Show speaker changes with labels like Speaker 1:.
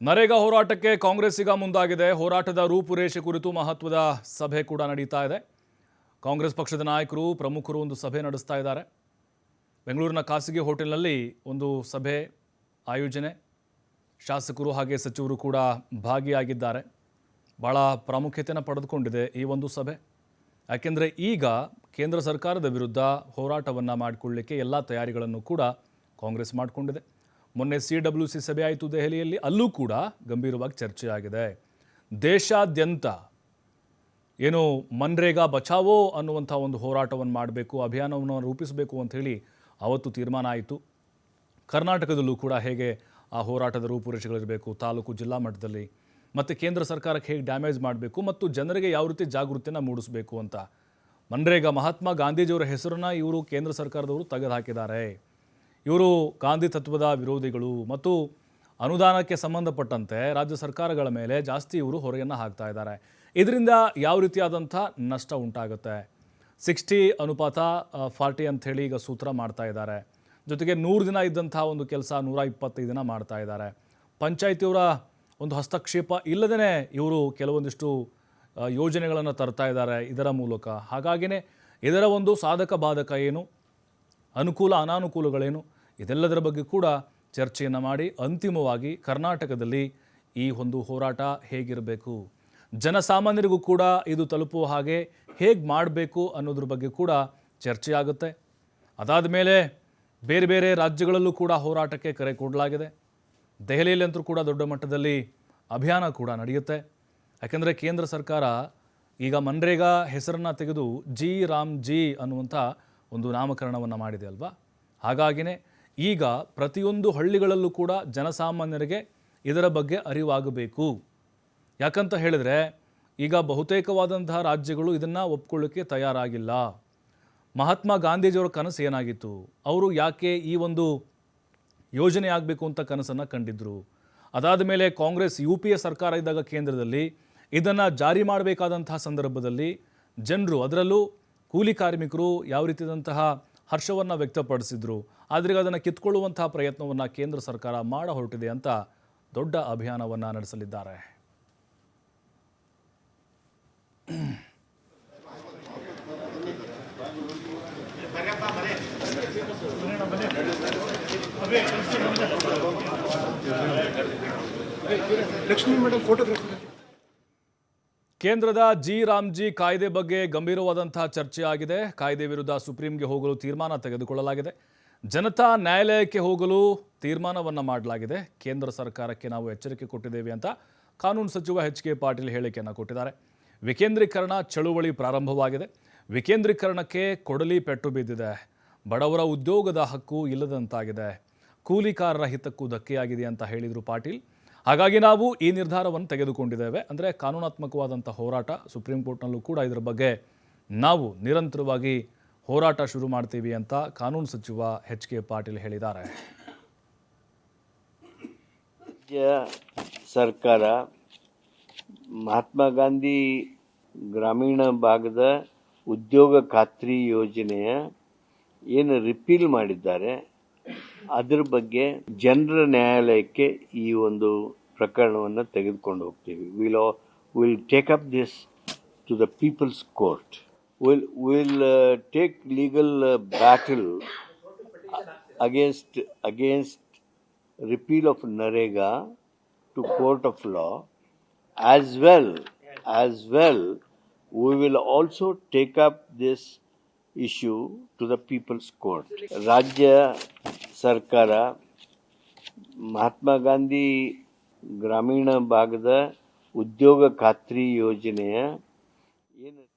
Speaker 1: ನರೇಗಾ ಹೋರಾಟಕ್ಕೆ ಕಾಂಗ್ರೆಸ್ ಈಗ ಮುಂದಾಗಿದೆ. ಹೋರಾಟದ ರೂಪುರೇಷೆ ಕುರಿತು ಮಹತ್ವದ ಸಭೆ ಕೂಡ ನಡೀತಾ ಇದೆ. ಕಾಂಗ್ರೆಸ್ ಪಕ್ಷದ ನಾಯಕರು ಪ್ರಮುಖರು ಒಂದು ಸಭೆ ನಡೆಸ್ತಾ ಇದ್ದಾರೆ. ಬೆಂಗಳೂರಿನ ಖಾಸಗಿ ಹೋಟೆಲ್ನಲ್ಲಿ ಒಂದು ಸಭೆ ಆಯೋಜನೆ, ಶಾಸಕರು ಹಾಗೆ ಸಚಿವರು ಕೂಡ ಭಾಗಿಯಾಗಿದ್ದಾರೆ. ಬಹಳ ಪ್ರಾಮುಖ್ಯತೆಯನ್ನು ಪಡೆದುಕೊಂಡಿದೆ ಈ ಒಂದು ಸಭೆ. ಯಾಕೆಂದರೆ ಈಗ ಕೇಂದ್ರ ಸರ್ಕಾರದ ವಿರುದ್ಧ ಹೋರಾಟವನ್ನು ಮಾಡಿಕೊಳ್ಳಲಿಕ್ಕೆ ಎಲ್ಲ ತಯಾರಿಗಳನ್ನು ಕೂಡ ಕಾಂಗ್ರೆಸ್ ಮಾಡಿಕೊಂಡಿದೆ. ಮೊನ್ನೆ CWC ಸಭೆ ಆಯಿತು ದೆಹಲಿಯಲ್ಲಿ, ಅಲ್ಲೂ ಕೂಡ ಗಂಭೀರವಾಗಿ ಚರ್ಚೆ ಆಗಿದೆ. ದೇಶಾದ್ಯಂತ ಏನು ಮನ್ರೇಗಾ ಬಚಾವೋ ಅನ್ನುವಂಥ ಒಂದು ಹೋರಾಟವನ್ನು ಮಾಡಬೇಕು, ಅಭಿಯಾನವನ್ನು ರೂಪಿಸಬೇಕು ಅಂಥೇಳಿ ಅವತ್ತು ತೀರ್ಮಾನ ಆಯಿತು. ಕರ್ನಾಟಕದಲ್ಲೂ ಕೂಡ ಹೇಗೆ ಆ ಹೋರಾಟದ ರೂಪುರೇಷೆಗಳಿರಬೇಕು, ತಾಲೂಕು ಜಿಲ್ಲಾ ಮಟ್ಟದಲ್ಲಿ, ಮತ್ತು ಕೇಂದ್ರ ಸರ್ಕಾರಕ್ಕೆ ಹೇಗೆ ಡ್ಯಾಮೇಜ್ ಮಾಡಬೇಕು ಮತ್ತು ಜನರಿಗೆ ಯಾವ ರೀತಿ ಜಾಗೃತಿಯನ್ನು ಮೂಡಿಸಬೇಕು ಅಂತ ಮನ್ರೇಗಾ ಮಹಾತ್ಮ ಗಾಂಧೀಜಿಯವರ ಹೆಸರನ್ನು ಇವರು ಕೇಂದ್ರ ಸರ್ಕಾರದವರು ತೆಗೆದುಹಾಕಿದ್ದಾರೆ. ಇವರು ಗಾಂಧಿ ತತ್ವದ ವಿರೋಧಿಗಳು ಮತ್ತು ಅನುದಾನಕ್ಕೆ ಸಂಬಂಧಪಟ್ಟಂತೆ ರಾಜ್ಯ ಸರ್ಕಾರಗಳ ಮೇಲೆ ಜಾಸ್ತಿ ಇವರು ಹೊರೆಯನ್ನು ಹಾಕ್ತಾ ಇದ್ದಾರೆ. ಇದರಿಂದ ಯಾವ ರೀತಿಯಾದಂಥ ನಷ್ಟ ಉಂಟಾಗುತ್ತೆ. 60:40 ಅಂಥೇಳಿ ಈಗ ಸೂತ್ರ ಮಾಡ್ತಾ ಇದ್ದಾರೆ. ಜೊತೆಗೆ 100 ದಿನ ಇದ್ದಂಥ ಒಂದು ಕೆಲಸ 125 ದಿನ ಮಾಡ್ತಾ ಇದ್ದಾರೆ. ಪಂಚಾಯಿತಿಯವರ ಒಂದು ಹಸ್ತಕ್ಷೇಪ ಇಲ್ಲದೇ ಇವರು ಕೆಲವೊಂದಿಷ್ಟು ಯೋಜನೆಗಳನ್ನು ತರ್ತಾ ಇದ್ದಾರೆ ಇದರ ಮೂಲಕ. ಹಾಗಾಗಿಯೇ ಇದರ ಒಂದು ಸಾಧಕ ಬಾಧಕ ಏನು, ಅನುಕೂಲ ಅನಾನುಕೂಲಗಳೇನು, ಇದೆಲ್ಲದರ ಬಗ್ಗೆ ಕೂಡ ಚರ್ಚೆಯನ್ನು ಮಾಡಿ ಅಂತಿಮವಾಗಿ ಕರ್ನಾಟಕದಲ್ಲಿ ಈ ಒಂದು ಹೋರಾಟ ಹೇಗಿರಬೇಕು, ಜನಸಾಮಾನ್ಯರಿಗೂ ಕೂಡ ಇದು ತಲುಪುವ ಹಾಗೆ ಹೇಗೆ ಮಾಡಬೇಕು ಅನ್ನೋದ್ರ ಬಗ್ಗೆ ಕೂಡ ಚರ್ಚೆ ಆಗುತ್ತೆ. ಅದಾದ ಮೇಲೆ ಬೇರೆ ಬೇರೆ ರಾಜ್ಯಗಳಲ್ಲೂ ಕೂಡ ಹೋರಾಟಕ್ಕೆ ಕರೆ ಕೊಡಲಾಗಿದೆ. ದೆಹಲಿಯಲ್ಲಂತೂ ಕೂಡ ದೊಡ್ಡ ಮಟ್ಟದಲ್ಲಿ ಅಭಿಯಾನ ಕೂಡ ನಡೆಯುತ್ತೆ. ಯಾಕೆಂದರೆ ಕೇಂದ್ರ ಸರ್ಕಾರ ಈಗ ಮನ್ರೇಗಾ ಹೆಸರನ್ನು ತೆಗೆದು ಜಿ ರಾಮ್ ಜಿ ಅನ್ನುವಂಥ ಒಂದು ನಾಮಕರಣವನ್ನು ಮಾಡಿದೆ ಅಲ್ವಾ. ಹಾಗಾಗಿಯೇ ಈಗ ಪ್ರತಿಯೊಂದು ಹಳ್ಳಿಗಳಲ್ಲೂ ಕೂಡ ಜನಸಾಮಾನ್ಯರಿಗೆ ಇದರ ಬಗ್ಗೆ ಅರಿವಾಗಬೇಕು. ಯಾಕಂತ ಹೇಳಿದರೆ ಈಗ ಬಹುತೇಕವಾದಂತಹ ರಾಜ್ಯಗಳು ಇದನ್ನು ಒಪ್ಕೊಳ್ಳೋಕ್ಕೆ ತಯಾರಾಗಿಲ್ಲ. ಮಹಾತ್ಮ ಗಾಂಧೀಜಿಯವರ ಕನಸು ಏನಾಗಿತ್ತು, ಅವರು ಯಾಕೆ ಈ ಒಂದು ಯೋಜನೆ ಆಗಬೇಕು ಅಂತ ಕನಸನ್ನು ಕಂಡಿದ್ದರು. ಅದಾದ ಮೇಲೆ ಕಾಂಗ್ರೆಸ್ UPA ಸರ್ಕಾರ ಇದ್ದಾಗ ಕೇಂದ್ರದಲ್ಲಿ ಇದನ್ನು ಜಾರಿ ಮಾಡಬೇಕಾದಂತಹ ಸಂದರ್ಭದಲ್ಲಿ ಜನರು, ಅದರಲ್ಲೂ ಕೂಲಿ ಕಾರ್ಮಿಕರು ಯಾವ ರೀತಿಯಾದಂತಹ ಹರ್ಷವನ್ನು ವ್ಯಕ್ತಪಡಿಸಿದ್ರು. ಆದರೆ ಅದನ್ನು ಕಿತ್ಕೊಳ್ಳುವಂತಹ ಪ್ರಯತ್ನವನ್ನು ಕೇಂದ್ರ ಸರ್ಕಾರ ಮಾಡ ಹೊರಟಿದೆ ಅಂತ ದೊಡ್ಡ ಅಭಿಯಾನವನ್ನು ನಡೆಸಲಿದ್ದಾರೆ. ಕೇಂದ್ರದ ಜಿ ರಾಮ್ಜಿ ಕಾಯ್ದೆ ಬಗ್ಗೆ ಗಂಭೀರವಾದಂತಹ ಚರ್ಚೆ ಆಗಿದೆ. ಕಾಯ್ದೆ ವಿರುದ್ಧ ಸುಪ್ರೀಂಗೆ ಹೋಗಲು ತೀರ್ಮಾನ ತೆಗೆದುಕೊಳ್ಳಲಾಗಿದೆ. ಜನತಾ ನ್ಯಾಯಾಲಯಕ್ಕೆ ಹೋಗಲು ತೀರ್ಮಾನವನ್ನು ಮಾಡಲಾಗಿದೆ. ಕೇಂದ್ರ ಸರ್ಕಾರಕ್ಕೆ ನಾವು ಎಚ್ಚರಿಕೆ ಕೊಟ್ಟಿದ್ದೇವೆ ಅಂತ ಕಾನೂನು ಸಚಿವ HK ಪಾಟೀಲ್ ಹೇಳಿಕೆಯನ್ನು ಕೊಟ್ಟಿದ್ದಾರೆ. ವಿಕೇಂದ್ರೀಕರಣ ಚಳುವಳಿ ಪ್ರಾರಂಭವಾಗಿದೆ. ವಿಕೇಂದ್ರೀಕರಣಕ್ಕೆ ಕೊಡಲಿ ಪೆಟ್ಟು ಬಿದ್ದಿದೆ. ಬಡವರ ಉದ್ಯೋಗದ ಹಕ್ಕು ಇಲ್ಲದಂತಾಗಿದೆ. ಕೂಲಿಕಾರರ ಹಿತಕ್ಕೂ ಧಕ್ಕೆಯಾಗಿದೆ ಅಂತ ಹೇಳಿದರು ಪಾಟೀಲ್. ಹಾಗಾಗಿ ನಾವು ಈ ನಿರ್ಧಾರವನ್ನು ತೆಗೆದುಕೊಂಡಿದ್ದೇವೆ. ಅಂದರೆ ಕಾನೂನಾತ್ಮಕವಾದಂಥ ಹೋರಾಟ ಸುಪ್ರೀಂ ಕೋರ್ಟ್ನಲ್ಲೂ ಕೂಡ ಇದರ ಬಗ್ಗೆ ನಾವು ನಿರಂತರವಾಗಿ ಹೋರಾಟ ಶುರು ಮಾಡ್ತೀವಿ ಅಂತ ಕಾನೂನು ಸಚಿವ HK ಪಾಟೀಲ್ ಹೇಳಿದ್ದಾರೆ.
Speaker 2: ರಾಜ್ಯ ಸರ್ಕಾರ ಮಹಾತ್ಮ ಗಾಂಧಿ ಗ್ರಾಮೀಣ ಭಾಗದ ಉದ್ಯೋಗ ಖಾತ್ರಿ ಯೋಜನೆಯ ಏನು ರಿಪೀಲ್ ಮಾಡಿದ್ದಾರೆ ಅದ್ರ ಬಗ್ಗೆ ಜನರ ನ್ಯಾಯಾಲಯಕ್ಕೆ ಈ ಒಂದು ಪ್ರಕರಣವನ್ನು ತೆಗೆದುಕೊಂಡು ಹೋಗ್ತೀವಿ. Will take up this to the people's court. Will take legal battle against repeal of Narega to court of law. As well we will also take up this issue to the people's court. ರಾಜ್ಯ ಸರ್ಕಾರ ಮಹಾತ್ಮ ಗಾಂಧಿ ಗ್ರಾಮೀಣ ಭಾಗದ ಉದ್ಯೋಗ ಖಾತ್ರಿ ಯೋಜನೆಯ ಏನು